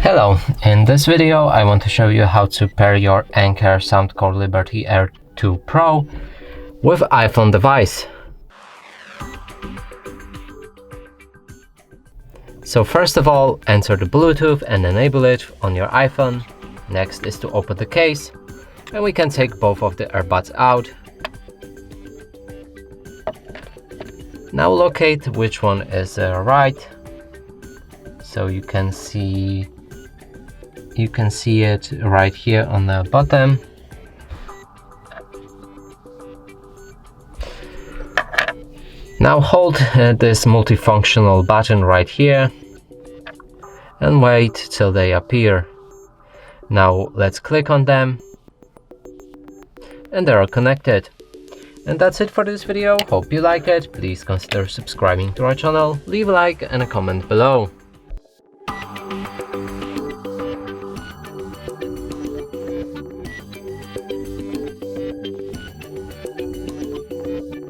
Hello, in this video I want to show you how to pair your Anker SoundCore Liberty Air 2 Pro with iPhone device. So first of all, enter the Bluetooth and enable it on your iPhone. Next is to open the case, and we can take both of the earbuds out. Now locate which one is right. So you can see it right here on the bottom. Now hold this multifunctional button right here and wait till they appear. Now let's click on them and they are connected. And that's it for this video. Hope you like it. Please consider subscribing to our channel, leave a like and a comment below.